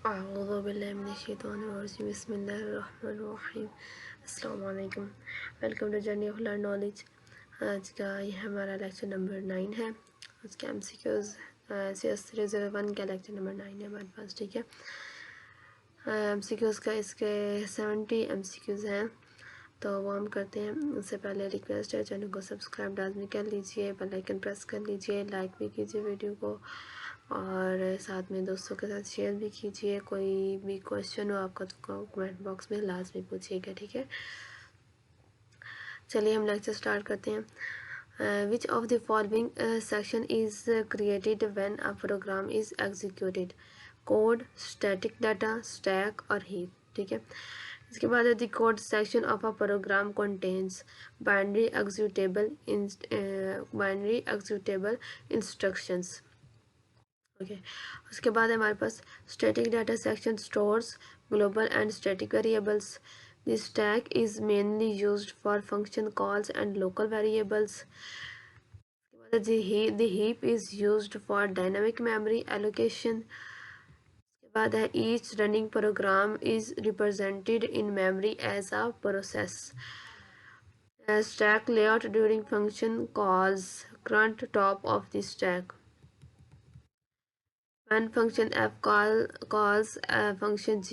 बिस्मिल्लाहिर्रहमानिर्रहीम। अस्सलाम वालेकुम। Welcome to journey of learn knowledge. आज का ये हमारा लेक्चर नंबर 9 है। आज का MCQs CS301 का लेक्चर नंबर 9 है हमारे पास, ठीक है। MCQs का इसके 70 MCQs हैं, तो वो हम करते हैं। उससे पहले रिक्वेस्ट है, चैनल को सब्सक्राइब लाजमी कर लीजिए, बेल आइकन प्रेस कर लीजिए, लाइक भी कीजिए वीडियो को, और साथ में दोस्तों के साथ शेयर भी कीजिए। कोई भी क्वेश्चन हो आपका तो कमेंट बॉक्स में लाजमी पूछिएगा, ठीक है। चलिए हम लेक्चर स्टार्ट करते हैं। Which of the following section is created when a program is executed? Code, static data, stack और हीप, ठीक है। इसके बाद the code section of a program contains binary executable instructions, okay. उसके बाद हमारे पास static data section stores global and static variables. The stack is mainly used for function calls and local variables. The heap is used for dynamic memory allocation. उसके बाद है each running program is represented in memory as a process. Stack layout during function calls, current top of the stack. When function f calls function g,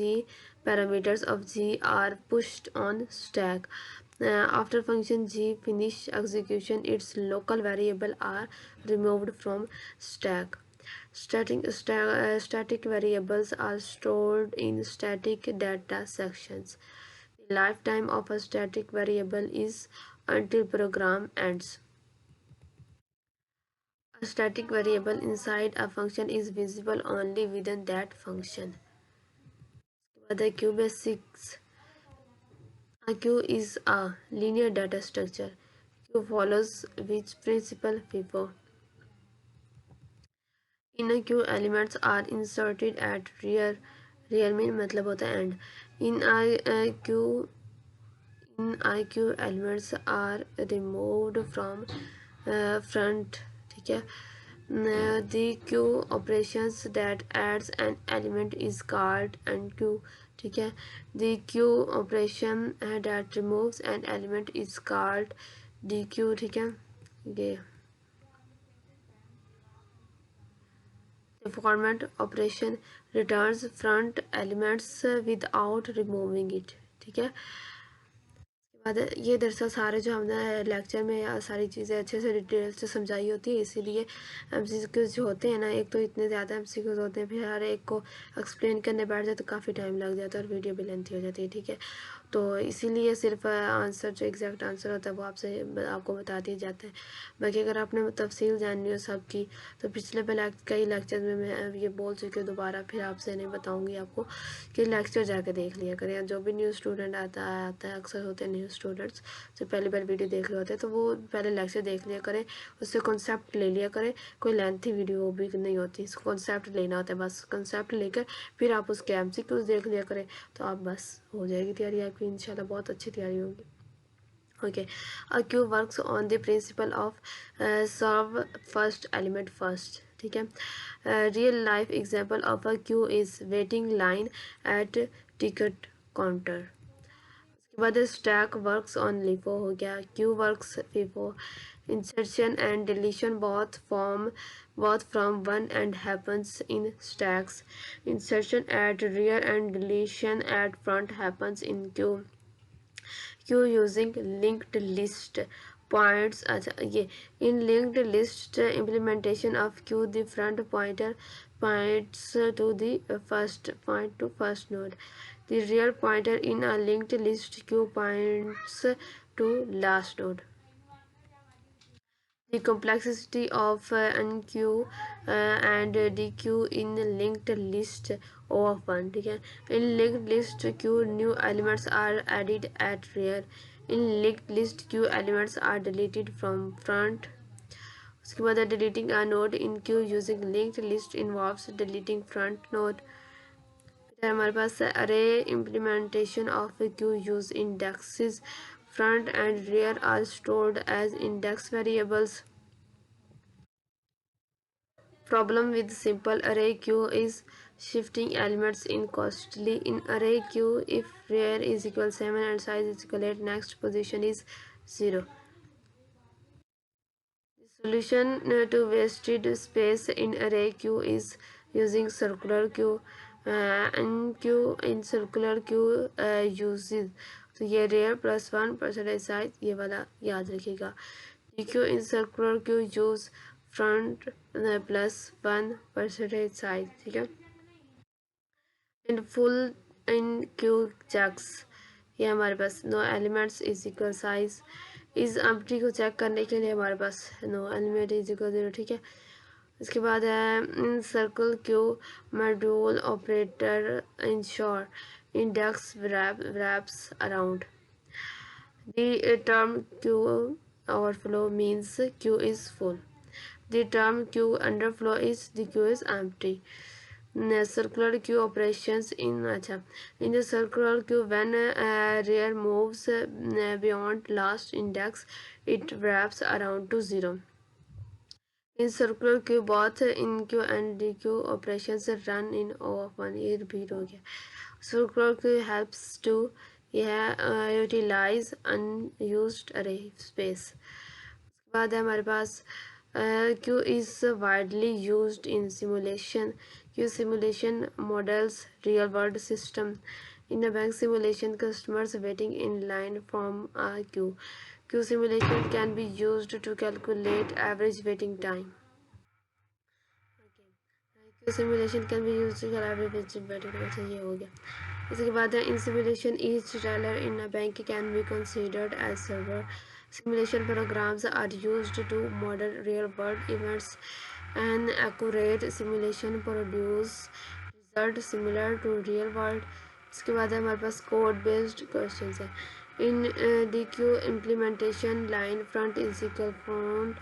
parameters of g are pushed on stack. After function g finish execution, its local variable are removed from stack. Static variables are stored in static data sections. The lifetime of a static variable is until program ends. A static variable inside a function is visible only within that function. The Q basics. A queue is a linear data structure. Q follows which principal FIFO? In a queue, elements are inserted at rear. Rear mean मतलब होता है end. In a queue, elements are removed from front, ठीक है। The queue operations that adds an element is called unqueue, ठीक है। The queue operation that removes an element is called dequeue, ठीक है। ये the format operation returns front elements without removing it, ठीक है। बाद ये दरअसल सारे जो हमने लेक्चर में सारी चीज़ें अच्छे से डिटेल से समझाई होती है, इसीलिए MCQs जो होते हैं ना, एक तो इतने ज़्यादा MCQs होते हैं, फिर हर एक को एक्सप्लेन करने बैठ जाए तो काफ़ी टाइम लग जाता है और वीडियो भी लेंथी हो जाती है, ठीक है। तो इसीलिए सिर्फ आंसर जो एग्जैक्ट आंसर होता है वो आपको बता दिए जाते हैं। बाकी अगर आपने तफसील जाननी हो सबकी तो पिछले कई लेक्चर में मैं ये बोल चुकी हूँ, दोबारा फिर आपसे नहीं बताऊँगी आपको कि लेक्चर जाके देख लिया करें। जो भी न्यू स्टूडेंट आता है अक्सर होते हैं न्यू स्टूडेंट्स जो पहली बार वीडियो देख रहे होते हैं, तो वो पहले लेक्चर देख लिया करें, उससे कॉन्सेप्ट ले लिया करें। कोई लेंथी वीडियो भी नहीं होती, कॉन्सेप्ट लेना होता है, बस कॉन्सेप्ट लेकर फिर आप उसके MCQs देख लिया करें, तो आप बस हो जाएगी तैयारी आपकी, इंशाल्लाह बहुत अच्छी तैयारी होगी। Okay, a queue works on the principle of serve first element first, ठीक है। Real life example of a queue is waiting line at ticket counter. उसके बाद stack works on LIFO हो गया, queue works FIFO. Insertion and deletion both from one and happens in stacks. Insertion at rear and deletion at front happens in queue. Queue using linked list points. अच्छा ये in linked list implementation of queue, the front pointer points to the first node. The rear pointer in a linked list queue points to last node. The complexity of unqueue and dequeue in linked list O of 1, ठीक है। In linked list queue, new elements are added at rear. In linked list queue, elements are deleted from front. उसके बाद deleting a node in queue using linked list involves deleting front node. फिर हमारे पास array implementation of queue use indexes. Front and rear are stored as index variables. Problem with simple array queue is shifting elements in costly in array q. If rear is equal 7 and size is equal 8, next position is 0. The solution to wasted space in array q is using circular q. And q in circular q uses, तो ये rear plus 1% size, ये वाला याद रखिएगा. q in circular q use front plus 1% size, ठीक है. In full in queue checks, ये हमारे पास no elements is equal size. Is empty को चेक करने के लिए हमारे पास नो एलिमेंट इज इक्वल 0, ठीक है. इसके बाद है in circle queue module operator ensure index wraps around. The term q overflow means q is full. The term q underflow is the q is empty. Circular queue operations in the circular queue, when rear moves beyond last index, it wraps around to 0. In circular queue, both in queue and dequeue operations run in O of 1. ये repeat हो गया. Circular queue helps to utilize unused array space. उसके बाद है हमारे पास Q is widely used in simulation. Q simulation models real world system. In a bank simulation, customers waiting in line form a queue. Q simulation can be used to calculate average waiting time. Q simulation can be used to calculate average waiting time. अच्छा ये हो गया. इसके बाद in simulation, each teller in a bank can be considered as server. Simulation programs are used to model real-world events. An accurate simulation produce results similar to real world. इसके बाद है हमारे पास code based questions है. In DQ implementation, line front is equal front,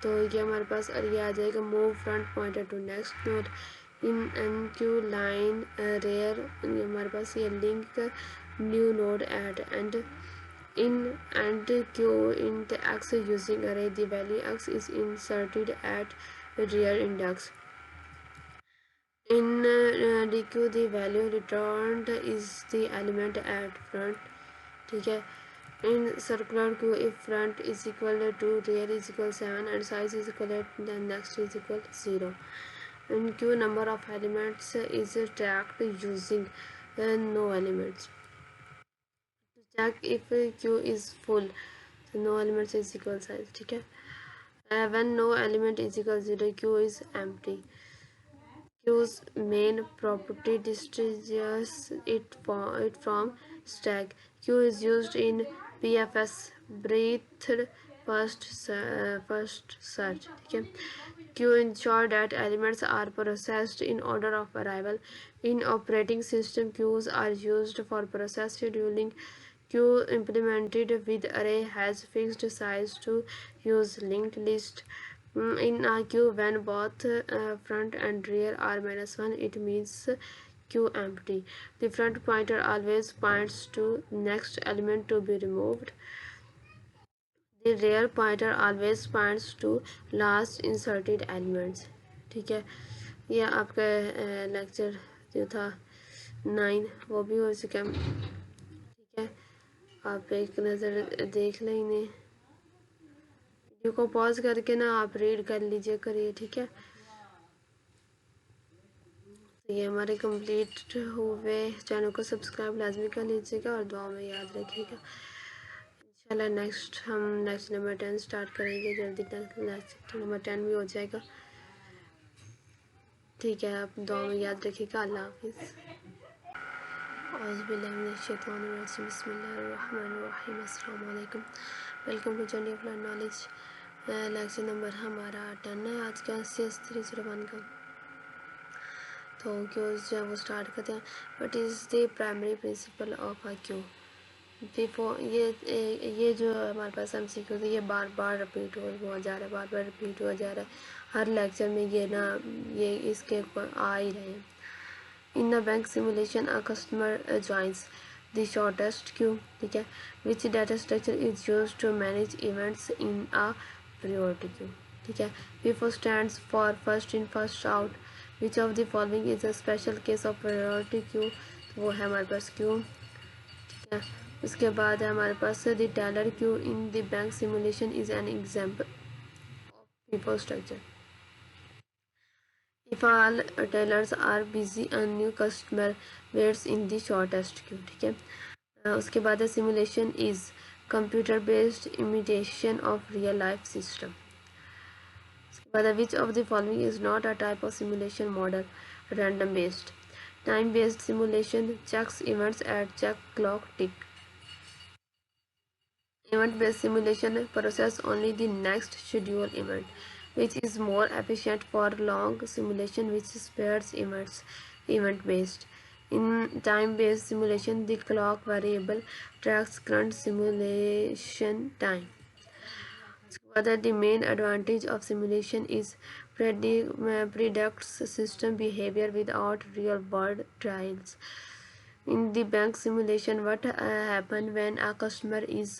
तो ये हमारे पास और ये आ जाएगा move front pointer to next node. In NQ line rear, ये हमारे पास ये link new node add. And in and q int x using array, the value x is inserted at rear index. In dq, the value returned is the element at front, ठीक है. In circular q, if front is equal to rear is equal 7 and size is equal to, then next is equal 0. In q, number of elements is tracked using no elements. To check if q is full, so no elements is equal size, ठीक है. When no element is equal 0, q is empty. Q's main property distinguishes it from stack. Q is used in PFS, breadth first search, ठीक है. Q ensure that elements are processed in order of arrival. In operating system, queues are used for process scheduling. Queue implemented with array has fixed size to use linked list. In a queue, when both front and rear are -1, it means queue empty. The front pointer always points to next element to be removed. The rear pointer always points to last inserted elements, ठीक है. यह आपका lecture जो था 9 वो भी हो चुका है, ठीक है. आप एक नज़र देख लें इन्हें, वीडियो को पॉज करके ना आप रीड कर लीजिए करिए, ठीक है. तो ये हमारे कंप्लीट हुए. चैनल को सब्सक्राइब लाजमी कर लीजिएगा और दुआ में याद रखिएगा. इंशाल्लाह नेक्स्ट हम लेक्चर नंबर 10 स्टार्ट करेंगे जल्दी. लेक्चर नंबर 10 भी हो जाएगा, ठीक है. आप दुआ में याद रखिएगा. अल्लाह हाफिज़. बिस्मिल्लाहिर्रहमानिर्रहीम. अस्सलाम वालेकुम. Welcome to journey of knowledge. Lecture number हमारा 10 है आज का, CS301 का. तो क्यूज जो है वो स्टार्ट करते हैं. What is the primary principle of a Q. Before ये जो हमारे पास MCQ है ये बार बार रिपीट हो जा रहा है, बार बार रिपीट हो जा रहा है. हर लेक्चर में ये ना ये इसके आ ही रहे हैं. In a bank simulation a customer joins the shortest queue, ठीक है. Which data structure is use to manage events in a priority queue, ठीक है. FIFO stands for first in first out. Which of the following is a special case of priority queue, तो वो है हमारे पास Q. ठीक है, उसके बाद है हमारे पास the teller queue in the bank simulation is an example of people structure. If all tellers are busy, a new customer waits in the shortest queue. ठीक है, उसके बाद है simulation is computer based imitation of real life system. उसके बाद है which of the following is not a type of simulation model, random based. Time based simulation checks events at check clock tick. Event based simulation process only the next scheduled event, which is more efficient for long simulation which spares event based. In time based simulation, the clock variable tracks current simulation time. Whether the main advantage of simulation is predicts system behavior without real world trials. In the bank simulation, what happens when a customer is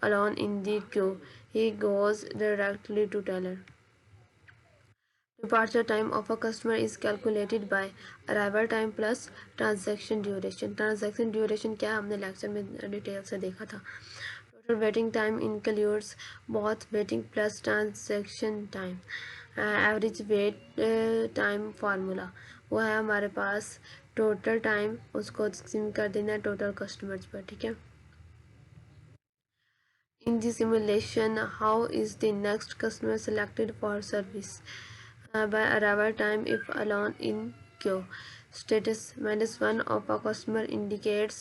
alone in the queue? He goes directly to teller. Departure time of a customer is calculated by arrival time plus transaction duration. Transaction duration क्या हमने lecture में detail से देखा था. Total waiting time includes both waiting plus transaction time. Average wait time formula वो है हमारे पास total time, उसको सिम कर देना है टोटल कस्टमर्स पर. ठीक है, in the simulation how is the next customer selected for service? By arrival time if alone in queue. Status -1 of a customer indicates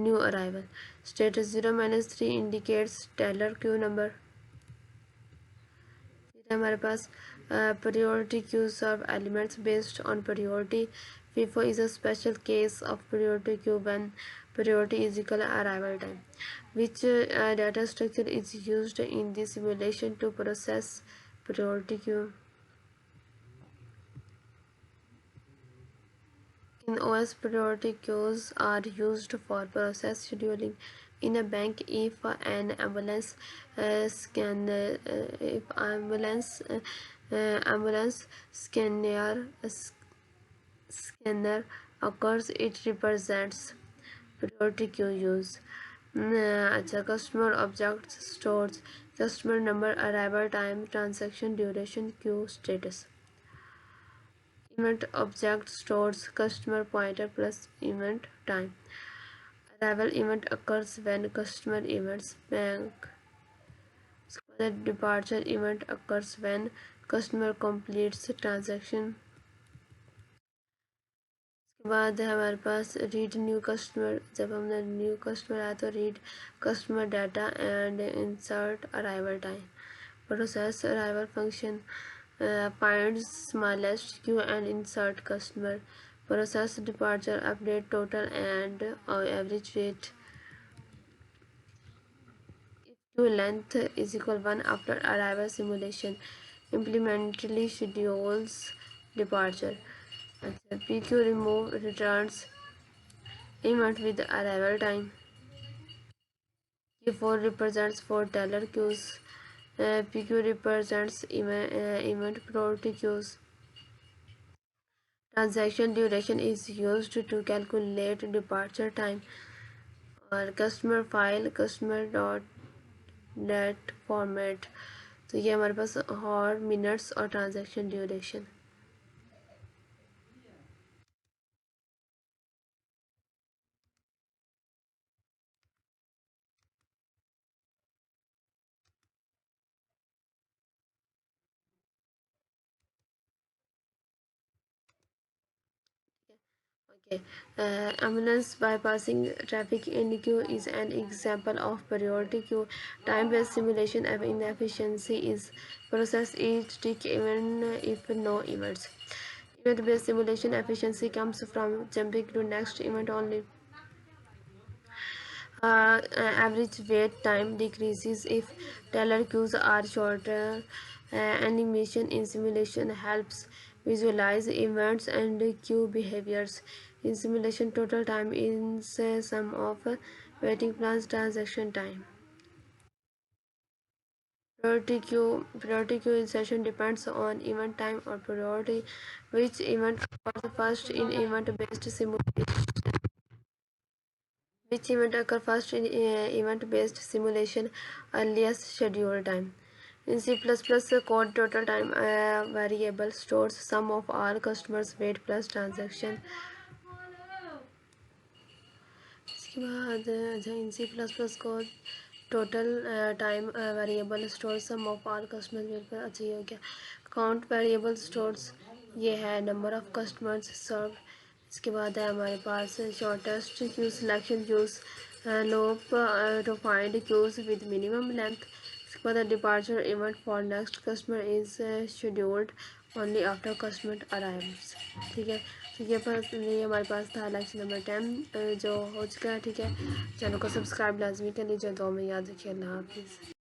new arrival. Status 0-3 indicates teller queue number. फिर हमारे पास priority queue serve elements based on priority. FIFO is a special case of priority queue when priority is equal to arrival time. Which data structure is used in the simulation to process priority queue? In OS, priority queues are used for process scheduling. In a bank, if an ambulance ambulance scanner occurs, it represents priority queue use. अच्छा, customer object stores customer number, arrival time, transaction duration, queue status. Event object stores customer pointer plus event time. Arrival event occurs when customer events bank. The departure event occurs when customer completes transaction. उसके बाद है हमारे पास read new customer. जब हमने new customer आया तो read customer data and insert arrival time. Process arrival function finds smallest queue and insert customer. Process departure, update total and average wait. If queue length is equal 1 after arrival simulation, implementally schedules departure. PQ remove returns event with arrival time. Q4 represents 4 teller queues. PQ represents event priority queues. Transaction duration is used to calculate departure time. और customer file customer dot net format, तो ये हमारे पास और minutes और transaction duration. Okay. Ambulance bypassing traffic in queue is an example of priority queue. Time-based simulation of inefficiency is process each tick even if no events. Event-based simulation efficiency comes from jumping to next event only. Average wait time decreases if teller queues are shorter. Animation in simulation helps visualize events and queue behaviors. In simulation, total time is sum of waiting plus transaction time. Priority queue insertion depends on event time or priority. Which event occurs first in event-based simulation? Which event occurs first in event-based simulation? Earliest schedule time. In C++, code total time variable stores sum of all customers wait plus transaction. इसके बाद in C++ code total time variable store sum of all customers wait पर। अच्छा ये हो गया। Count variable stores ये है number of customers सर्व। इसके बाद है हमारे पास shortest queue selection queues loop to find queues with minimum length. इसके बाद departure event for next customer is scheduled only after customer arrives. ठीक है, तो ये हमारे पास था लेक्चर नंबर 10 जो हो चुका है। ठीक है, चैनल को सब्सक्राइब लाजमी कर लीजिए, दुआ में याद रखिए। अल्लाह हाफिज़।